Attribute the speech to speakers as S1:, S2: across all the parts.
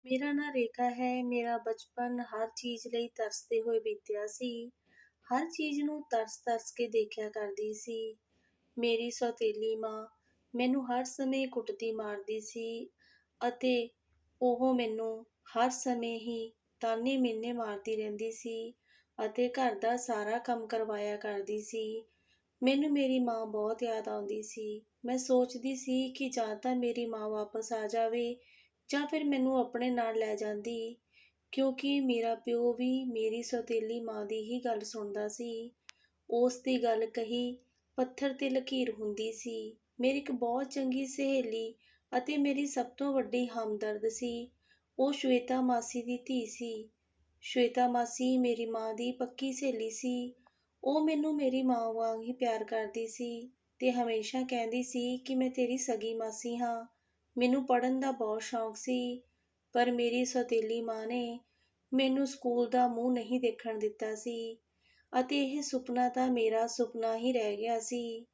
S1: ਮੇਰਾ ਨਾਂ ਰੇਖਾ ਹੈ। ਮੇਰਾ ਬਚਪਨ ਹਰ ਚੀਜ਼ ਲਈ ਤਰਸਦੇ ਹੋਏ ਬੀਤਿਆ ਸੀ। ਹਰ ਚੀਜ਼ ਨੂੰ ਤਰਸ-ਤਰਸ ਕੇ ਦੇਖਿਆ ਕਰਦੀ ਸੀ। ਮੇਰੀ ਸੌਤੇਲੀ ਮਾਂ ਮੈਨੂੰ ਹਰ ਸਮੇਂ ਕੁੱਟਦੀ ਮਾਰਦੀ ਸੀ ਅਤੇ ਉਹ ਮੈਨੂੰ ਹਰ ਸਮੇਂ ਹੀ ਤਾਨੇ ਮਿਹਣੇ ਮਾਰਦੀ ਰਹਿੰਦੀ ਸੀ ਅਤੇ ਘਰ ਦਾ ਸਾਰਾ ਕੰਮ ਕਰਵਾਇਆ ਕਰਦੀ ਸੀ। ਮੈਨੂੰ ਮੇਰੀ ਮਾਂ ਬਹੁਤ ਯਾਦ ਆਉਂਦੀ ਸੀ। ਮੈਂ ਸੋਚਦੀ ਸੀ ਕਿ ਜਾਂ ਤਾਂ ਮੇਰੀ ਮਾਂ ਵਾਪਸ ਆ ਜਾਵੇ ਜਾਂ ਫਿਰ ਮੈਨੂੰ ਆਪਣੇ ਨਾਲ ਲੈ ਜਾਂਦੀ, ਕਿਉਂਕਿ ਮੇਰਾ ਪਿਓ ਵੀ ਮੇਰੀ ਸੌਤੇਲੀ ਮਾਂ ਦੀ ਹੀ ਗੱਲ ਸੁਣਦਾ ਸੀ। ਉਸ ਦੀ ਗੱਲ ਕਹੀ ਪੱਥਰ 'ਤੇ ਲਕੀਰ ਹੁੰਦੀ ਸੀ। ਮੇਰੀ ਇੱਕ ਬਹੁਤ ਚੰਗੀ ਸਹੇਲੀ ਅਤੇ ਮੇਰੀ ਸਭ ਤੋਂ ਵੱਡੀ ਹਮਦਰਦ ਸੀ। ਉਹ ਸ਼ਵੇਤਾ ਮਾਸੀ ਦੀ ਧੀ ਸੀ। ਸ਼ਵੇਤਾ ਮਾਸੀ ਮੇਰੀ ਮਾਂ ਦੀ ਪੱਕੀ ਸਹੇਲੀ ਸੀ। ਉਹ ਮੈਨੂੰ ਮੇਰੀ ਮਾਂ ਵਾਂਗ ਹੀ ਪਿਆਰ ਕਰਦੀ ਸੀ ਤੇ ਹਮੇਸ਼ਾ ਕਹਿੰਦੀ ਸੀ ਕਿ ਮੈਂ ਤੇਰੀ ਸਗੀ ਮਾਸੀ ਹਾਂ। ਮੈਨੂੰ ਪੜ੍ਹਨ ਦਾ ਬਹੁਤ ਸ਼ੌਂਕ ਸੀ, ਪਰ ਮੇਰੀ ਸੌਤੇਲੀ ਮਾਂ ਨੇ ਮੈਨੂੰ ਸਕੂਲ ਦਾ ਮੂੰਹ ਨਹੀਂ ਦੇਖਣ ਦਿੱਤਾ ਸੀ ਅਤੇ ਇਹ ਸੁਪਨਾ ਤਾਂ ਮੇਰਾ ਸੁਪਨਾ ਹੀ ਰਹਿ ਗਿਆ ਸੀ।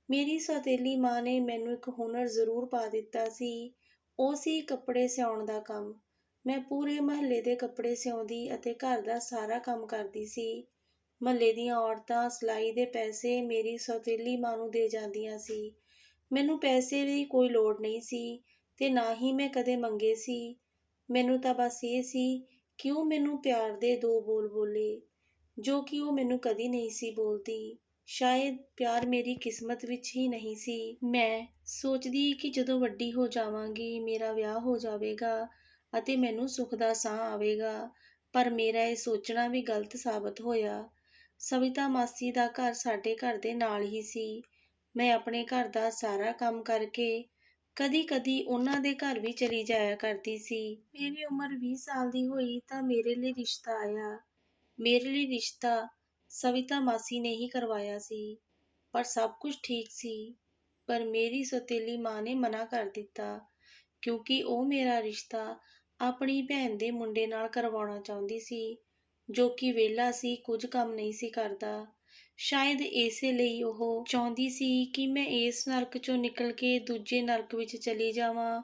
S1: ਮੇਰੀ ਸੌਤੇਲੀ ਮਾਂ ਨੇ ਮੈਨੂੰ ਇੱਕ ਹੁਨਰ ਜ਼ਰੂਰ ਪਾ ਦਿੱਤਾ ਸੀ। ਉਹ ਸੀ ਕੱਪੜੇ ਸਿਉਣ ਦਾ ਕੰਮ। ਮੈਂ ਪੂਰੇ ਮਹੱਲੇ ਦੇ ਕੱਪੜੇ ਸਿਉਂਦੀ ਅਤੇ ਘਰ ਦਾ ਸਾਰਾ ਕੰਮ ਕਰਦੀ ਸੀ। ਮਹੱਲੇ ਦੀਆਂ ਔਰਤਾਂ ਸਿਲਾਈ ਦੇ ਪੈਸੇ ਮੇਰੀ ਸੌਤੇਲੀ ਮਾਂ ਨੂੰ ਦੇ ਜਾਂਦੀਆਂ ਸੀ। ਮੈਨੂੰ ਪੈਸੇ ਦੀ ਕੋਈ ਲੋੜ ਨਹੀਂ ਸੀ ਤੇ ਨਾ ਹੀ ਮੈਂ ਕਦੇ ਮੰਗੇ ਸੀ। ਮੈਨੂੰ ਤਾਂ ਬਸ ਇਹ ਸੀ ਕਿ ਉਹ ਮੈਨੂੰ ਪਿਆਰ ਦੇ ਦੋ ਬੋਲ ਬੋਲੇ, ਜੋ ਕਿ ਉਹ ਮੈਨੂੰ ਕਦੀ ਨਹੀਂ ਸੀ ਬੋਲਦੀ। ਸ਼ਾਇਦ ਪਿਆਰ ਮੇਰੀ ਕਿਸਮਤ ਵਿੱਚ ਹੀ ਨਹੀਂ ਸੀ। ਮੈਂ ਸੋਚਦੀ ਕਿ ਜਦੋਂ ਵੱਡੀ ਹੋ ਜਾਵਾਂਗੀ, ਮੇਰਾ ਵਿਆਹ ਹੋ ਜਾਵੇਗਾ ਅਤੇ ਮੈਨੂੰ ਸੁੱਖ ਦਾ ਸਾਹ ਆਵੇਗਾ, ਪਰ ਮੇਰਾ ਇਹ ਸੋਚਣਾ ਵੀ ਗਲਤ ਸਾਬਤ ਹੋਇਆ। ਸਵਿਤਾ ਮਾਸੀ ਦਾ ਘਰ ਸਾਡੇ ਘਰ ਦੇ ਨਾਲ ਹੀ ਸੀ। ਮੈਂ ਆਪਣੇ ਘਰ ਦਾ ਸਾਰਾ ਕੰਮ ਕਰਕੇ ਕਦੀ-ਕਦੀ ਉਹਨਾਂ ਦੇ ਘਰ ਵੀ ਚਲੀ ਜਾਇਆ ਕਰਦੀ ਸੀ। ਮੇਰੀ ਉਮਰ 20 ਸਾਲ ਦੀ ਹੋਈ ਤਾਂ ਮੇਰੇ ਲਈ ਰਿਸ਼ਤਾ ਆਇਆ। ਮੇਰੇ ਲਈ ਰਿਸ਼ਤਾ ਸਵਿਤਾ ਮਾਸੀ ਨੇ ਹੀ ਕਰਵਾਇਆ ਸੀ, ਪਰ ਸਭ ਕੁਝ ਠੀਕ ਸੀ। ਪਰ ਮੇਰੀ ਸੌਤੇਲੀ ਮਾਂ ਨੇ ਮਨਾ ਕਰ ਦਿੱਤਾ, ਕਿਉਂਕਿ ਉਹ ਮੇਰਾ ਰਿਸ਼ਤਾ ਆਪਣੀ ਭੈਣ ਦੇ ਮੁੰਡੇ ਨਾਲ ਕਰਵਾਉਣਾ ਚਾਹੁੰਦੀ ਸੀ, ਜੋ ਕਿ ਵਿਹਲਾ ਸੀ, ਕੁਝ ਕੰਮ ਨਹੀਂ ਸੀ ਕਰਦਾ। ਸ਼ਾਇਦ ਇਸੇ ਲਈ ਉਹ ਚਾਹੁੰਦੀ ਸੀ ਕਿ ਮੈਂ ਇਸ ਨਰਕ 'ਚੋਂ ਨਿਕਲ ਕੇ ਦੂਜੇ ਨਰਕ ਵਿੱਚ ਚਲੀ ਜਾਵਾਂ,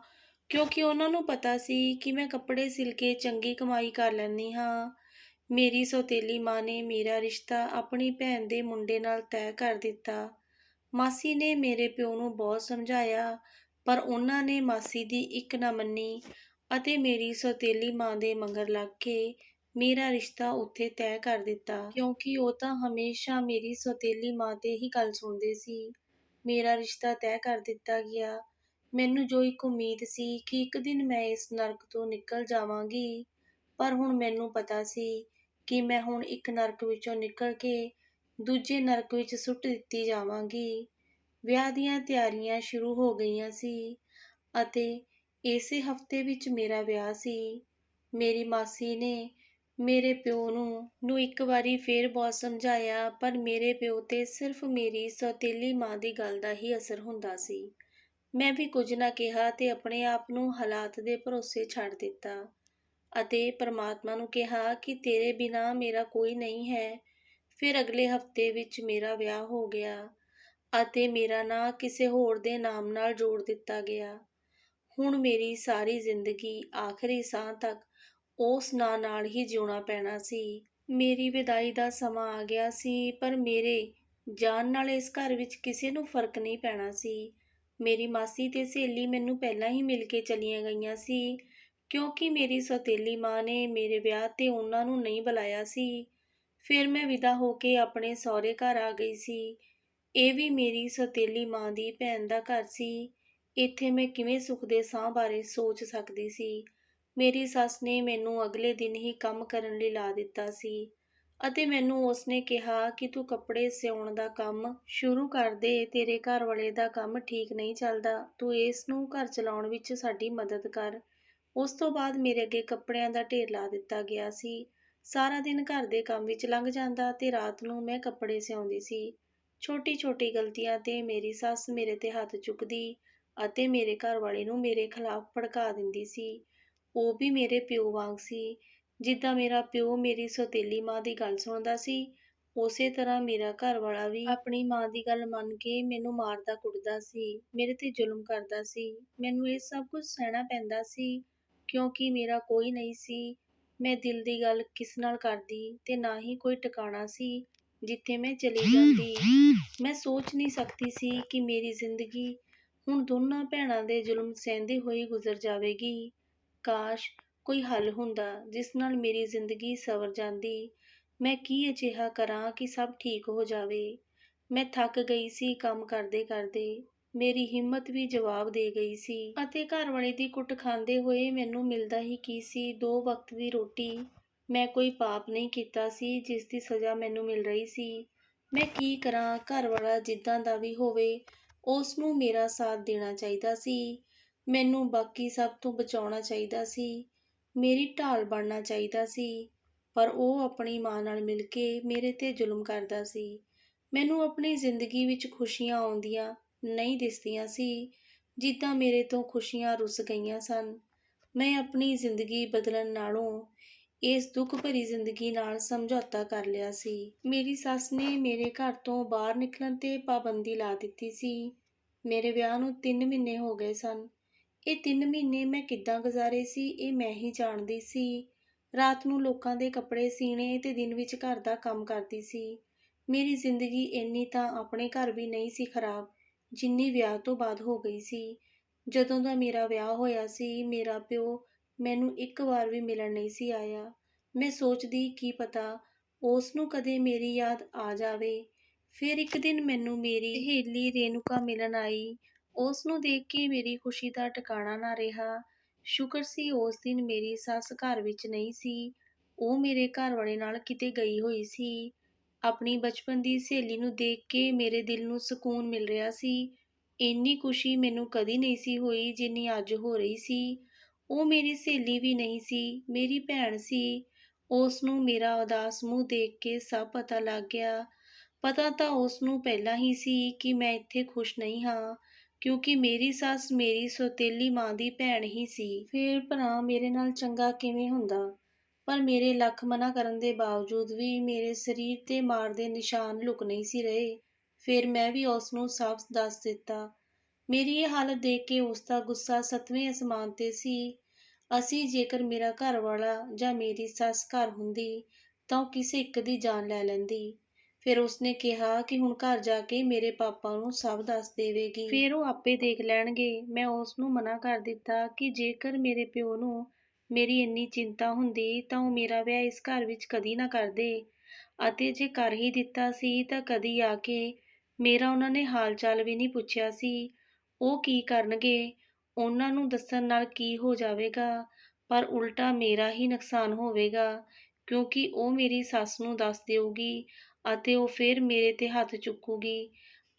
S1: ਕਿਉਂਕਿ ਉਹਨਾਂ ਨੂੰ ਪਤਾ ਸੀ ਕਿ ਮੈਂ ਕੱਪੜੇ ਸਿਲ ਕੇ ਚੰਗੀ ਕਮਾਈ ਕਰ ਲੈਂਦੀ ਹਾਂ। ਮੇਰੀ ਸੌਤੇਲੀ ਮਾਂ ਨੇ ਮੇਰਾ ਰਿਸ਼ਤਾ ਆਪਣੀ ਭੈਣ ਦੇ ਮੁੰਡੇ ਨਾਲ ਤੈਅ ਕਰ ਦਿੱਤਾ। ਮਾਸੀ ਨੇ ਮੇਰੇ ਪਿਓ ਨੂੰ ਬਹੁਤ ਸਮਝਾਇਆ, ਪਰ ਉਹਨਾਂ ਨੇ ਮਾਸੀ ਦੀ ਇੱਕ ਨਾ ਮੰਨੀ ਅਤੇ ਮੇਰੀ ਸੌਤੇਲੀ ਮਾਂ ਦੇ ਮਗਰ ਲੱਗ ਕੇ ਮੇਰਾ ਰਿਸ਼ਤਾ ਉੱਥੇ ਤੈਅ ਕਰ ਦਿੱਤਾ, ਕਿਉਂਕਿ ਉਹ ਤਾਂ ਹਮੇਸ਼ਾ ਮੇਰੀ ਸੌਤੇਲੀ ਮਾਂ 'ਤੇ ਹੀ ਗੱਲ ਸੁਣਦੇ ਸੀ। ਮੇਰਾ ਰਿਸ਼ਤਾ ਤੈਅ ਕਰ ਦਿੱਤਾ ਗਿਆ। ਮੈਨੂੰ ਜੋ ਇੱਕ ਉਮੀਦ ਸੀ ਕਿ ਇੱਕ ਦਿਨ ਮੈਂ ਇਸ ਨਰਕ ਤੋਂ ਨਿਕਲ ਜਾਵਾਂਗੀ, ਪਰ ਹੁਣ ਮੈਨੂੰ ਪਤਾ ਸੀ ਕਿ ਮੈਂ ਹੁਣ ਇੱਕ ਨਰਕ ਵਿੱਚੋਂ ਨਿਕਲ ਕੇ ਦੂਜੇ ਨਰਕ ਵਿੱਚ ਸੁੱਟ ਦਿੱਤੀ ਜਾਵਾਂਗੀ। ਵਿਆਹ ਦੀਆਂ ਤਿਆਰੀਆਂ ਸ਼ੁਰੂ ਹੋ ਗਈਆਂ ਸੀ ਅਤੇ ਇਸੇ ਹਫ਼ਤੇ ਵਿੱਚ ਮੇਰਾ ਵਿਆਹ ਸੀ। ਮੇਰੀ ਮਾਸੀ ਨੇ ਮੇਰੇ ਪਿਓ ਨੂੰ ਇੱਕ ਵਾਰੀ ਫੇਰ ਬਹੁਤ ਸਮਝਾਇਆ, ਪਰ ਮੇਰੇ ਪਿਓ 'ਤੇ ਸਿਰਫ ਮੇਰੀ ਸੌਤੇਲੀ ਮਾਂ ਦੀ ਗੱਲ ਦਾ ਹੀ ਅਸਰ ਹੁੰਦਾ ਸੀ। ਮੈਂ ਵੀ ਕੁਝ ਨਾ ਕਿਹਾ ਤੇ ਆਪਣੇ ਆਪ ਨੂੰ ਹਾਲਾਤ ਦੇ ਭਰੋਸੇ ਛੱਡ ਦਿੱਤਾ ਅਤੇ ਪਰਮਾਤਮਾ ਨੂੰ ਕਿਹਾ ਕਿ ਤੇਰੇ ਬਿਨਾਂ ਮੇਰਾ ਕੋਈ ਨਹੀਂ ਹੈ। ਫਿਰ ਅਗਲੇ ਹਫ਼ਤੇ ਵਿੱਚ ਮੇਰਾ ਵਿਆਹ ਹੋ ਗਿਆ ਅਤੇ ਮੇਰਾ ਨਾਂ ਕਿਸੇ ਹੋਰ ਦੇ ਨਾਮ ਨਾਲ ਜੋੜ ਦਿੱਤਾ ਗਿਆ। ਹੁਣ ਮੇਰੀ ਸਾਰੀ ਜ਼ਿੰਦਗੀ ਆਖਰੀ ਸਾਹ ਤੱਕ ਉਸ ਨਾਂ ਨਾਲ ਹੀ ਜਿਉਣਾ ਪੈਣਾ ਸੀ। ਮੇਰੀ ਵਿਦਾਈ ਦਾ ਸਮਾਂ ਆ ਗਿਆ ਸੀ, ਪਰ ਮੇਰੇ ਜਾਣ ਨਾਲ ਇਸ ਘਰ ਵਿੱਚ ਕਿਸੇ ਨੂੰ ਫਰਕ ਨਹੀਂ ਪੈਣਾ ਸੀ। ਮੇਰੀ ਮਾਸੀ ਤੇ ਸਹੇਲੀ ਮੈਨੂੰ ਪਹਿਲਾਂ ਹੀ ਮਿਲ ਕੇ ਚਲੀਆਂ ਗਈਆਂ ਸੀ, ਕਿਉਂਕਿ ਮੇਰੀ ਸੌਤੇਲੀ ਮਾਂ ਨੇ ਮੇਰੇ ਵਿਆਹ 'ਤੇ ਉਹਨਾਂ ਨੂੰ ਨਹੀਂ ਬੁਲਾਇਆ ਸੀ। ਫਿਰ ਮੈਂ ਵਿਦਾ ਹੋ ਕੇ ਆਪਣੇ ਸਹੁਰੇ ਘਰ ਆ ਗਈ ਸੀ। ਇਹ ਵੀ ਮੇਰੀ ਸੌਤੇਲੀ ਮਾਂ ਦੀ ਭੈਣ ਦਾ ਘਰ ਸੀ। ਇੱਥੇ ਮੈਂ ਕਿਵੇਂ ਸੁੱਖ ਦੇ ਸਾਹ ਬਾਰੇ ਸੋਚ ਸਕਦੀ ਸੀ। ਮੇਰੀ ਸੱਸ ਨੇ ਮੈਨੂੰ ਅਗਲੇ ਦਿਨ ਹੀ ਕੰਮ ਕਰਨ ਲਈ ਲਾ ਦਿੱਤਾ ਸੀ ਅਤੇ ਮੈਨੂੰ ਉਸਨੇ ਕਿਹਾ ਕਿ ਤੂੰ ਕੱਪੜੇ ਸਿਉਣ ਦਾ ਕੰਮ ਸ਼ੁਰੂ ਕਰ ਦੇ, ਤੇਰੇ ਘਰ ਵਾਲੇ ਦਾ ਕੰਮ ਠੀਕ ਨਹੀਂ ਚੱਲਦਾ, ਤੂੰ ਇਸ ਨੂੰ ਘਰ ਚਲਾਉਣ ਵਿੱਚ ਸਾਡੀ ਮਦਦ ਕਰ। ਉਸ ਤੋਂ ਬਾਅਦ ਮੇਰੇ ਅੱਗੇ ਕੱਪੜਿਆਂ ਦਾ ਢੇਰ ਲਾ ਦਿੱਤਾ ਗਿਆ ਸੀ। ਸਾਰਾ ਦਿਨ ਘਰ ਦੇ ਕੰਮ ਵਿੱਚ ਲੰਘ ਜਾਂਦਾ ਤੇ ਰਾਤ ਨੂੰ ਮੈਂ ਕੱਪੜੇ ਸਿਉਂਦੀ ਸੀ। ਛੋਟੀ-ਛੋਟੀ ਗਲਤੀਆਂ 'ਤੇ ਮੇਰੀ ਸੱਸ ਮੇਰੇ 'ਤੇ ਹੱਥ ਚੁੱਕਦੀ ਅਤੇ ਮੇਰੇ ਘਰ ਵਾਲੇ ਨੂੰ ਮੇਰੇ ਖਿਲਾਫ ਭੜਕਾ ਦਿੰਦੀ ਸੀ। ਉਹ ਵੀ ਮੇਰੇ ਪਿਓ ਵਾਂਗ ਸੀ। ਜਿੱਦਾਂ ਮੇਰਾ ਪਿਓ ਮੇਰੀ ਸੌਤੇਲੀ ਮਾਂ ਦੀ ਗੱਲ ਸੁਣਦਾ ਸੀ, ਉਸੇ ਤਰ੍ਹਾਂ ਮੇਰਾ ਘਰ ਵਾਲਾ ਵੀ ਆਪਣੀ ਮਾਂ ਦੀ ਗੱਲ ਮੰਨ ਕੇ ਮੈਨੂੰ ਮਾਰਦਾ ਕੁੱਟਦਾ ਸੀ, ਮੇਰੇ 'ਤੇ ਜ਼ੁਲਮ ਕਰਦਾ ਸੀ। ਮੈਨੂੰ ਇਹ ਸਭ ਕੁਝ ਸਹਿਣਾ ਪੈਂਦਾ ਸੀ, ਕਿਉਂਕਿ ਮੇਰਾ ਕੋਈ ਨਹੀਂ ਸੀ। ਮੈਂ ਦਿਲ ਦੀ ਗੱਲ ਕਿਸ ਨਾਲ ਕਰਦੀ ਤੇ ਨਾ ਹੀ ਕੋਈ ਟਿਕਾਣਾ ਸੀ ਜਿੱਥੇ ਮੈਂ ਚਲੀ ਜਾਂਦੀ। ਮੈਂ ਸੋਚ ਨਹੀਂ ਸਕਦੀ ਸੀ ਕਿ ਮੇਰੀ ਜ਼ਿੰਦਗੀ ਹੁਣ ਦੋਨਾਂ ਭੈਣਾਂ ਦੇ ਜ਼ੁਲਮ ਸਹਿੰਦੇ ਹੋਏ ਗੁਜ਼ਰ ਜਾਵੇਗੀ। ਕਾਸ਼ ਕੋਈ ਹੱਲ ਹੁੰਦਾ ਜਿਸ ਨਾਲ ਮੇਰੀ ਜ਼ਿੰਦਗੀ ਸੰਵਰ ਜਾਂਦੀ। ਮੈਂ ਕੀ ਅਜਿਹਾ ਕਰਾਂ ਕਿ ਸਭ ਠੀਕ ਹੋ ਜਾਵੇ। ਮੈਂ ਥੱਕ ਗਈ ਸੀ ਕੰਮ ਕਰਦੇ ਕਰਦੇ। ਮੇਰੀ ਹਿੰਮਤ ਵੀ ਜਵਾਬ ਦੇ ਗਈ ਸੀ ਅਤੇ ਘਰਵਾਲੇ ਦੀ ਕੁੱਟ ਖਾਂਦੇ ਹੋਏ ਮੈਨੂੰ ਮਿਲਦਾ ਹੀ ਕੀ ਸੀ, 2 ਵਕਤ ਦੀ ਰੋਟੀ। ਮੈਂ ਕੋਈ ਪਾਪ ਨਹੀਂ ਕੀਤਾ ਸੀ ਜਿਸ ਦੀ ਸਜ਼ਾ ਮੈਨੂੰ ਮਿਲ ਰਹੀ ਸੀ। ਮੈਂ ਕੀ ਕਰਾਂ, ਘਰਵਾਲਾ ਜਿੱਦਾਂ ਦਾ ਵੀ ਹੋਵੇ ਉਸ ਨੂੰ ਮੇਰਾ ਸਾਥ ਦੇਣਾ ਚਾਹੀਦਾ ਸੀ। ਮੈਨੂੰ ਬਾਕੀ ਸਭ ਤੋਂ ਬਚਾਉਣਾ ਚਾਹੀਦਾ ਸੀ, ਮੇਰੀ ਢਾਲ ਬਣਨਾ ਚਾਹੀਦਾ ਸੀ। ਪਰ ਉਹ ਆਪਣੀ ਮਾਂ ਨਾਲ ਮਿਲ ਕੇ ਮੇਰੇ 'ਤੇ ਜ਼ੁਲਮ ਕਰਦਾ ਸੀ। ਮੈਨੂੰ ਆਪਣੀ ਜ਼ਿੰਦਗੀ ਵਿੱਚ ਖੁਸ਼ੀਆਂ ਆਉਂਦੀਆਂ ਨਹੀਂ ਦਿਸਦੀਆਂ ਸੀ, ਜਿੱਦਾਂ ਮੇਰੇ ਤੋਂ ਖੁਸ਼ੀਆਂ ਰੁੱਸ ਗਈਆਂ ਸਨ। ਮੈਂ ਆਪਣੀ ਜ਼ਿੰਦਗੀ ਬਦਲਣ ਨਾਲੋਂ ਇਸ ਦੁੱਖ ਭਰੀ ਜ਼ਿੰਦਗੀ ਨਾਲ ਸਮਝੌਤਾ ਕਰ ਲਿਆ ਸੀ। ਮੇਰੀ ਸੱਸ ਨੇ ਮੇਰੇ ਘਰ ਤੋਂ ਬਾਹਰ ਨਿਕਲਣ 'ਤੇ ਪਾਬੰਦੀ ਲਾ ਦਿੱਤੀ ਸੀ। ਮੇਰੇ ਵਿਆਹ ਨੂੰ 3 ਮਹੀਨੇ ਹੋ ਗਏ ਸਨ। ਇਹ 3 ਮਹੀਨੇ ਮੈਂ ਕਿੱਦਾਂ ਗੁਜ਼ਾਰੇ ਸੀ ਇਹ ਮੈਂ ਹੀ ਜਾਣਦੀ ਸੀ। ਰਾਤ ਨੂੰ ਲੋਕਾਂ ਦੇ ਕੱਪੜੇ ਸੀਣੇ ਤੇ ਦਿਨ ਵਿੱਚ ਘਰ ਦਾ ਕੰਮ ਕਰਦੀ ਸੀ। ਮੇਰੀ ਜ਼ਿੰਦਗੀ ਇੰਨੀ ਤਾਂ ਆਪਣੇ ਘਰ ਵੀ ਨਹੀਂ ਸੀ ਖਰਾਬ ਜਿੰਨੀ ਵਿਆਹ ਤੋਂ ਬਾਅਦ ਹੋ ਗਈ ਸੀ। ਜਦੋਂ ਦਾ ਮੇਰਾ ਵਿਆਹ ਹੋਇਆ ਸੀ ਮੇਰਾ ਪਿਓ ਮੈਨੂੰ ਇੱਕ ਵਾਰ ਵੀ ਮਿਲਣ ਨਹੀਂ ਸੀ ਆਇਆ। ਮੈਂ ਸੋਚਦੀ ਕੀ ਪਤਾ ਉਸ ਨੂੰ ਕਦੇ ਮੇਰੀ ਯਾਦ ਆ ਜਾਵੇ। ਫਿਰ ਇੱਕ ਦਿਨ ਮੈਨੂੰ ਮੇਰੀ ਸਹੇਲੀ ਰੇਨੂਕਾ ਮਿਲਣ ਆਈ। ਉਸ ਨੂੰ ਦੇਖ ਕੇ ਮੇਰੀ ਖੁਸ਼ੀ ਦਾ ਟਿਕਾਣਾ ਨਾ ਰਿਹਾ। ਸ਼ੁਕਰ ਸੀ ਉਸ ਦਿਨ ਮੇਰੀ ਸੱਸ ਘਰ ਵਿੱਚ ਨਹੀਂ ਸੀ, ਉਹ ਮੇਰੇ ਘਰਵਾਲੇ ਨਾਲ ਕਿਤੇ ਗਈ ਹੋਈ ਸੀ। ਆਪਣੀ ਬਚਪਨ ਦੀ ਸਹੇਲੀ ਨੂੰ ਦੇਖ ਕੇ ਮੇਰੇ ਦਿਲ ਨੂੰ ਸਕੂਨ ਮਿਲ ਰਿਹਾ ਸੀ। ਇੰਨੀ ਖੁਸ਼ੀ ਮੈਨੂੰ ਕਦੀ ਨਹੀਂ ਸੀ ਹੋਈ ਜਿੰਨੀ ਅੱਜ ਹੋ ਰਹੀ ਸੀ। ਉਹ ਮੇਰੀ ਸਹੇਲੀ ਵੀ ਨਹੀਂ ਸੀ, ਮੇਰੀ ਭੈਣ ਸੀ। ਉਸ ਨੂੰ ਮੇਰਾ ਉਦਾਸ ਮੂੰਹ ਦੇਖ ਕੇ ਸਭ ਪਤਾ ਲੱਗ ਗਿਆ। ਪਤਾ ਤਾਂ ਉਸ ਨੂੰ ਪਹਿਲਾਂ ਹੀ ਸੀ ਕਿ ਮੈਂ ਇੱਥੇ ਖੁਸ਼ ਨਹੀਂ ਹਾਂ, ਕਿਉਂਕਿ ਮੇਰੀ ਸੱਸ ਮੇਰੀ ਸੌਤੇਲੀ ਮਾਂ ਦੀ ਭੈਣ ਹੀ ਸੀ। ਫਿਰ ਭਰਾ ਮੇਰੇ ਨਾਲ ਚੰਗਾ ਕਿਵੇਂ ਹੁੰਦਾ? ਪਰ ਮੇਰੇ ਲੱਖ ਮਨਾ ਕਰਨ ਦੇ ਬਾਵਜੂਦ ਵੀ ਮੇਰੇ ਸਰੀਰ 'ਤੇ ਮਾਰ ਦੇ ਨਿਸ਼ਾਨ ਲੁਕ ਨਹੀਂ ਸੀ ਰਹੇ। ਫਿਰ ਮੈਂ ਵੀ ਉਸ ਨੂੰ ਸਾਫ਼ ਦੱਸ ਦਿੱਤਾ। ਮੇਰੀ ਇਹ ਹਾਲਤ ਦੇਖ ਕੇ ਉਸ ਦਾ ਗੁੱਸਾ 7ਵੇਂ ਅਸਮਾਨ 'ਤੇ ਸੀ। ਜੇਕਰ ਮੇਰਾ ਘਰਵਾਲਾ ਜਾਂ ਮੇਰੀ ਸੱਸ ਘਰ ਹੁੰਦੀ ਤਾਂ ਉਹ ਕਿਸੇ ਇੱਕ ਦੀ ਜਾਨ ਲੈ ਲੈਂਦੀ। ਫਿਰ ਉਸਨੇ ਕਿਹਾ ਕਿ ਹੁਣ ਘਰ ਜਾ ਕੇ ਮੇਰੇ ਪਾਪਾ ਨੂੰ ਸਭ ਦੱਸ ਦੇਵੇਗੀ, ਫਿਰ ਉਹ ਆਪੇ ਦੇਖ ਲੈਣਗੇ। ਮੈਂ ਉਸ ਨੂੰ ਮਨਾ ਕਰ ਦਿੱਤਾ ਕਿ ਜੇਕਰ ਮੇਰੇ ਪਿਓ ਨੂੰ ਮੇਰੀ ਇੰਨੀ ਚਿੰਤਾ ਹੁੰਦੀ ਤਾਂ ਉਹ ਮੇਰਾ ਵਿਆਹ ਇਸ ਘਰ ਵਿੱਚ ਕਦੀ ਨਾ ਕਰਦੇ, ਅਤੇ ਜੇ ਕਰ ਹੀ ਦਿੱਤਾ ਸੀ ਤਾਂ ਕਦੀ ਆ ਕੇ ਮੇਰਾ ਉਹਨਾਂ ਨੇ ਹਾਲ ਚਾਲ ਵੀ ਨਹੀਂ ਪੁੱਛਿਆ ਸੀ। ਉਹ ਕੀ ਕਰਨਗੇ? ਉਹਨਾਂ ਨੂੰ ਦੱਸਣ ਨਾਲ ਕੀ ਹੋ ਜਾਵੇਗਾ, ਪਰ ਉਲਟਾ ਮੇਰਾ ਹੀ ਨੁਕਸਾਨ ਹੋਵੇਗਾ, ਕਿਉਂਕਿ ਉਹ ਮੇਰੀ ਸੱਸ ਨੂੰ ਦੱਸ ਦੇਊਗੀ ਅਤੇ ਉਹ ਫਿਰ ਮੇਰੇ 'ਤੇ ਹੱਥ ਚੁੱਕੂਗੀ।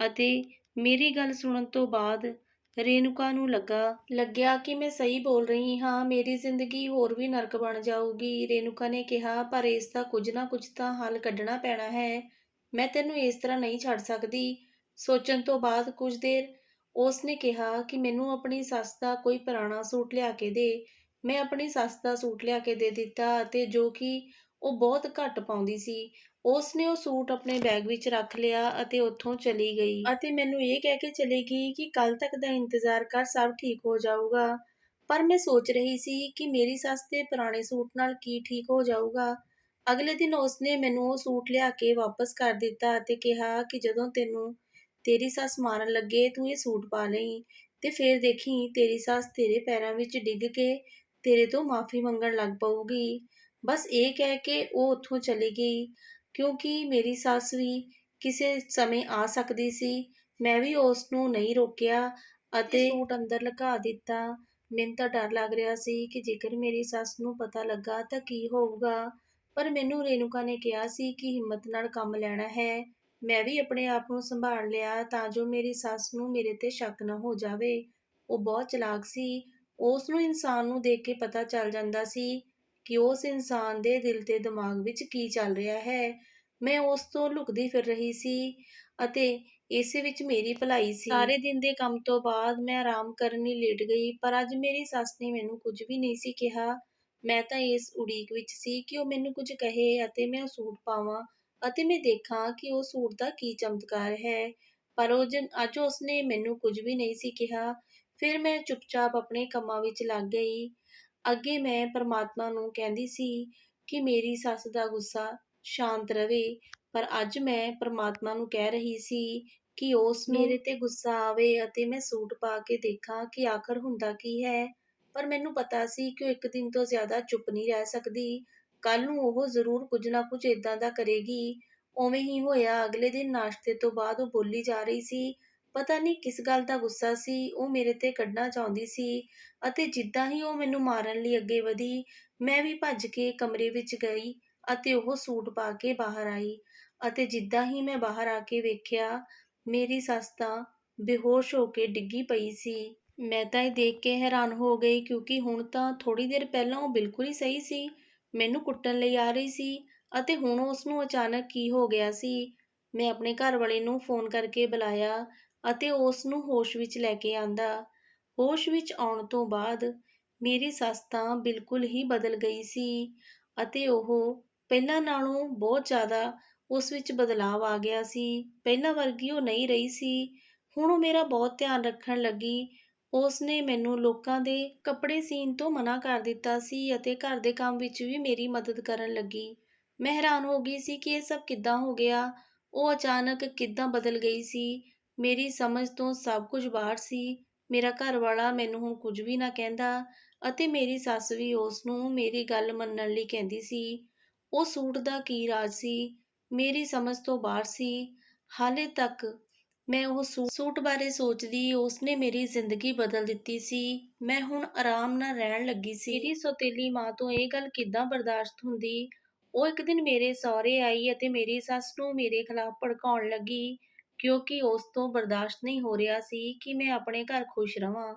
S1: ਅਤੇ ਮੇਰੀ ਗੱਲ ਸੁਣਨ ਤੋਂ ਬਾਅਦ ਰੇਨੂਕਾ ਨੂੰ ਲੱਗਿਆ ਕਿ ਮੈਂ ਸਹੀ ਬੋਲ ਰਹੀ ਹਾਂ। ਮੇਰੀ ਜ਼ਿੰਦਗੀ ਹੋਰ ਵੀ ਨਰਕ ਬਣ ਜਾਊਗੀ। ਰੇਨੂਕਾ ਨੇ ਕਿਹਾ, ਪਰ ਇਸ ਦਾ ਕੁਝ ਨਾ ਕੁਝ ਤਾਂ ਹੱਲ ਕੱਢਣਾ ਪੈਣਾ ਹੈ। ਮੈਂ ਤੈਨੂੰ ਇਸ ਤਰ੍ਹਾਂ ਨਹੀਂ ਛੱਡ ਸਕਦੀ। ਸੋਚਣ ਤੋਂ ਬਾਅਦ ਕੁਝ ਦੇਰ ਉਸ ਨੇ ਕਿਹਾ ਕਿ ਮੈਨੂੰ ਆਪਣੀ ਸੱਸ ਦਾ ਕੋਈ ਪੁਰਾਣਾ ਸੂਟ ਲਿਆ ਕੇ ਦੇ। ਮੈਂ ਆਪਣੀ ਸੱਸ ਦਾ ਸੂਟ ਲਿਆ ਕੇ ਦੇ ਦਿੱਤਾ, ਅਤੇ ਜੋ ਕਿ ਉਹ ਬਹੁਤ ਘੱਟ ਪਾਉਂਦੀ ਸੀ। ਉਸ ਨੇ ਉਹ ਸੂਟ ਆਪਣੇ ਬੈਗ ਵਿੱਚ ਰੱਖ ਲਿਆ ਅਤੇ ਉੱਥੋਂ ਚਲੀ ਗਈ, ਅਤੇ ਮੈਨੂੰ ਇਹ ਕਹਿ ਕੇ ਚਲੀ ਗਈ ਕਿ ਕੱਲ ਤੱਕ ਦਾ ਇੰਤਜ਼ਾਰ ਕਰ, ਸਭ ਠੀਕ ਹੋ ਜਾਊਗਾ। ਪਰ ਮੈਂ ਸੋਚ ਰਹੀ ਸੀ ਕਿ ਮੇਰੀ ਸੱਸ ਦੇ ਪੁਰਾਣੇ ਸੂਟ ਨਾਲ ਕੀ ਠੀਕ ਹੋ ਜਾਊਗਾ। ਅਗਲੇ ਦਿਨ ਉਸ ਨੇ ਮੈਨੂੰ ਉਹ ਸੂਟ ਲਿਆ ਕੇ ਵਾਪਸ ਕਰ ਦਿੱਤਾ ਅਤੇ ਕਿਹਾ ਕਿ ਜਦੋਂ ਤੈਨੂੰ ਤੇਰੀ ਸੱਸ ਮਾਰਨ ਲੱਗੇ ਤੂੰ ਇਹ ਸੂਟ ਪਾ ਲਈ, ਤੇ ਫਿਰ ਦੇਖੀ ਤੇਰੀ ਸੱਸ ਤੇਰੇ ਪੈਰਾਂ ਵਿੱਚ ਡਿੱਗ ਕੇ ਤੇਰੇ ਤੋਂ ਮਾਫ਼ੀ ਮੰਗਣ ਲੱਗ ਪਊਗੀ। ਬਸ ਇਹ ਕਹਿ ਕੇ ਉਹ ਉੱਥੋਂ ਚਲੀ ਗਈ। ਕਿਉਂਕਿ ਮੇਰੀ ਸੱਸ ਵੀ ਕਿਸੇ ਸਮੇਂ ਆ ਸਕਦੀ ਸੀ, ਮੈਂ ਵੀ ਉਸ ਨੂੰ ਨਹੀਂ ਰੋਕਿਆ ਅਤੇ ਸੂਟ ਅੰਦਰ ਲੁਕਾ ਦਿੱਤਾ। ਮੈਨੂੰ ਤਾਂ ਡਰ ਲੱਗ ਰਿਹਾ ਸੀ ਕਿ ਜੇਕਰ ਮੇਰੀ ਸੱਸ ਨੂੰ ਪਤਾ ਲੱਗਾ ਤਾਂ ਕੀ ਹੋਊਗਾ। ਪਰ ਮੈਨੂੰ ਰੇਨੂਕਾ ਨੇ ਕਿਹਾ ਸੀ ਕਿ ਹਿੰਮਤ ਨਾਲ ਕੰਮ ਲੈਣਾ ਹੈ। ਮੈਂ ਵੀ ਆਪਣੇ ਆਪ ਨੂੰ ਸੰਭਾਲ ਲਿਆ ਤਾਂ ਜੋ ਮੇਰੀ ਸੱਸ ਨੂੰ ਮੇਰੇ 'ਤੇ ਸ਼ੱਕ ਨਾ ਹੋ ਜਾਵੇ। ਉਹ ਬਹੁਤ ਚਲਾਕ ਸੀ। ਉਸ ਨੂੰ ਇਨਸਾਨ ਨੂੰ ਦੇਖ ਕੇ ਪਤਾ ਚੱਲ ਜਾਂਦਾ ਸੀ ਕਿ ਉਸ ਇਨਸਾਨ ਦੇ ਦਿਲ ਤੇ ਦਿਮਾਗ ਵਿੱਚ ਕੀ ਚੱਲ ਰਿਹਾ ਹੈ। ਮੈਂ ਉਸ ਤੋਂ ਲੁਕਦੀ ਫਿਰ ਰਹੀ ਸੀ ਅਤੇ ਇਸੇ ਵਿੱਚ ਮੇਰੀ ਭਲਾਈ ਸੀ। ਸਾਰੇ ਦਿਨ ਦੇ ਕੰਮ ਤੋਂ ਬਾਅਦ ਮੈਂ ਆਰਾਮ ਕਰਨ ਲਈ ਲੇਟ ਗਈ, ਪਰ ਅੱਜ ਮੇਰੀ ਸੱਸ ਨੇ ਮੈਨੂੰ ਕੁਝ ਵੀ ਨਹੀਂ ਸੀ ਕਿਹਾ। ਮੈਂ ਤਾਂ ਇਸ ਉਡੀਕ ਵਿੱਚ ਸੀ ਕਿ ਉਹ ਮੈਨੂੰ ਕੁਝ ਕਹੇ ਅਤੇ ਮੈਂ ਉਹ ਸੂਟ ਪਾਵਾਂ ਅਤੇ ਮੈਂ ਦੇਖਾਂ ਕਿ ਉਹ ਸੂਟ ਦਾ ਕੀ ਚਮਤਕਾਰ ਹੈ। ਪਰ ਅੱਜ ਉਸਨੇ ਮੈਨੂੰ ਕੁਝ ਵੀ ਨਹੀਂ ਸੀ ਕਿਹਾ। ਫਿਰ ਮੈਂ ਚੁੱਪਚਾਪ ਆਪਣੇ ਕੰਮਾਂ ਵਿੱਚ ਲੱਗ ਗਈ ਅੱਗੇ ਮੈਂ ਪਰਮਾਤਮਾ ਨੂੰ ਕਹਿੰਦੀ ਸੀ ਕਿ ਮੇਰੀ ਸੱਸ ਦਾ ਗੁੱਸਾ ਸ਼ਾਂਤ ਰਵੇ, ਪਰ ਅੱਜ ਮੈਂ ਪਰਮਾਤਮਾ ਨੂੰ ਕਹਿ ਰਹੀ ਸੀ ਕਿ ਉਸ ਨੂੰ ਮੇਰੇ ਤੇ ਗੁੱਸਾ ਆਵੇ ਅਤੇ ਮੈਂ ਸੂਟ ਪਾ ਕੇ ਦੇਖਾਂ ਕਿ ਆਖਰ ਹੁੰਦਾ ਕੀ ਹੈ। ਪਰ ਮੈਨੂੰ ਪਤਾ ਸੀ ਕਿ ਉਹ ਇੱਕ ਦਿਨ ਤੋਂ ਜ਼ਿਆਦਾ ਚੁੱਪ ਨਹੀਂ ਰਹਿ ਸਕਦੀ। ਕੱਲ ਨੂੰ ਉਹ ਜ਼ਰੂਰ ਕੁਝ ਨਾ ਕੁਝ ਏਦਾਂ ਦਾ ਕਰੇਗੀ। ਉਵੇਂ ਹੀ ਹੋਇਆ। ਅਗਲੇ ਦਿਨ ਨਾਸ਼ਤੇ ਤੋਂ ਬਾਅਦ ਉਹ ਬੋਲੀ ਜਾ ਰਹੀ ਸੀ। ਪਤਾ ਨਹੀਂ ਕਿਸ ਗੱਲ ਦਾ ਗੁੱਸਾ ਸੀ, ਉਹ ਮੇਰੇ ਤੇ ਕੱਢਣਾ ਚਾਹੁੰਦੀ ਸੀ ਅਤੇ ਜਿੱਦਾਂ ਹੀ ਉਹ ਮੈਨੂੰ ਮਾਰਨ ਲਈ ਅੱਗੇ ਵਧੀ, ਮੈਂ ਵੀ ਭੱਜ ਕੇ ਕਮਰੇ ਵਿੱਚ ਗਈ ਅਤੇ ਉਹ ਸੂਟ ਪਾ ਕੇ ਬਾਹਰ ਆਈ ਅਤੇ ਜਿੱਦਾਂ ਹੀ ਮੈਂ ਬਾਹਰ ਆ ਕੇ ਵੇਖਿਆ, ਮੇਰੀ ਸੱਸ ਤਾਂ ਬੇਹੋਸ਼ ਹੋ ਕੇ ਡਿੱਗੀ ਪਈ ਸੀ। ਮੈਂ ਤਾਂ ਇਹ ਦੇਖ ਕੇ ਹੈਰਾਨ ਹੋ ਗਈ ਕਿਉਂਕਿ ਹੁਣ ਤਾਂ ਥੋੜ੍ਹੀ ਦੇਰ ਪਹਿਲਾਂ ਉਹ ਬਿਲਕੁਲ ਹੀ ਸਹੀ ਸੀ, ਮੈਨੂੰ ਕੁੱਟਣ ਲਈ ਆ ਰਹੀ ਸੀ ਅਤੇ ਹੁਣ ਉਸ ਨੂੰ ਅਚਾਨਕ ਕੀ ਹੋ ਗਿਆ ਸੀ। ਮੈਂ ਆਪਣੇ ਘਰ ਵਾਲੇ ਨੂੰ ਫੋਨ ਕਰਕੇ ਬੁਲਾਇਆ ਅਤੇ ਉਸ ਨੂੰ ਹੋਸ਼ ਵਿੱਚ ਲੈ ਕੇ ਆਂਦਾ। ਹੋਸ਼ ਵਿੱਚ ਆਉਣ ਤੋਂ ਬਾਅਦ ਮੇਰੀ ਸੱਸ ਤਾਂ ਬਿਲਕੁਲ ਹੀ ਬਦਲ ਗਈ ਸੀ ਅਤੇ ਉਹ ਪਹਿਲਾਂ ਨਾਲੋਂ ਬਹੁਤ ਜ਼ਿਆਦਾ ਉਸ ਵਿੱਚ ਬਦਲਾਵ ਆ ਗਿਆ ਸੀ। ਪਹਿਲਾਂ ਵਰਗੀ ਉਹ ਨਹੀਂ ਰਹੀ ਸੀ। ਹੁਣ ਉਹ ਮੇਰਾ ਬਹੁਤ ਧਿਆਨ ਰੱਖਣ ਲੱਗੀ। ਉਸ ਨੇ ਮੈਨੂੰ ਲੋਕਾਂ ਦੇ ਕੱਪੜੇ ਸੀਨ ਤੋਂ ਮਨਾ ਕਰ ਦਿੱਤਾ ਸੀ ਅਤੇ ਘਰ ਦੇ ਕੰਮ ਵਿੱਚ ਵੀ ਮੇਰੀ ਮਦਦ ਕਰਨ ਲੱਗੀ। ਮੈਂ ਹੈਰਾਨ ਹੋ ਗਈ ਸੀ ਕਿ ਇਹ ਸਭ ਕਿੱਦਾਂ ਹੋ ਗਿਆ। ਉਹ ਅਚਾਨਕ ਕਿੱਦਾਂ ਬਦਲ ਗਈ ਸੀ। ਮੇਰੀ ਸਮਝ ਤੋਂ ਸਭ ਕੁਝ ਬਾਹਰ ਸੀ। ਮੇਰਾ ਘਰ ਵਾਲਾ ਮੈਨੂੰ ਹੁਣ ਕੁਝ ਵੀ ਨਾ ਕਹਿੰਦਾ ਅਤੇ ਮੇਰੀ ਸੱਸ ਵੀ ਉਸ ਨੂੰ ਮੇਰੀ ਗੱਲ ਮੰਨਣ ਲਈ ਕਹਿੰਦੀ ਸੀ। ਉਹ ਸੂਟ ਦਾ ਕੀ ਰਾਜ਼ ਸੀ, ਮੇਰੀ ਸਮਝ ਤੋਂ ਬਾਹਰ ਸੀ। ਹਾਲੇ ਤੱਕ ਮੈਂ ਉਹ ਸੂਟ ਬਾਰੇ ਸੋਚਦੀ, ਉਸਨੇ ਮੇਰੀ ਜ਼ਿੰਦਗੀ ਬਦਲ ਦਿੱਤੀ ਸੀ। ਮੈਂ ਹੁਣ ਆਰਾਮ ਨਾਲ ਰਹਿਣ ਲੱਗੀ ਸੀ। ਮੇਰੀ ਸੌਤੇਲੀ ਮਾਂ ਤੋਂ ਇਹ ਗੱਲ ਕਿੱਦਾਂ ਬਰਦਾਸ਼ਤ ਹੁੰਦੀ। ਉਹ ਇੱਕ ਦਿਨ ਮੇਰੇ ਸਹੁਰੇ ਆਈ ਅਤੇ ਮੇਰੀ ਸੱਸ ਨੂੰ ਮੇਰੇ ਖਿਲਾਫ ਭੜਕਾਉਣ ਲੱਗੀ ਕਿਉਂਕਿ ਉਸ ਤੋਂ ਬਰਦਾਸ਼ਤ ਨਹੀਂ ਹੋ ਰਿਹਾ ਸੀ ਕਿ ਮੈਂ ਆਪਣੇ ਘਰ ਖੁਸ਼ ਰਵਾਂ।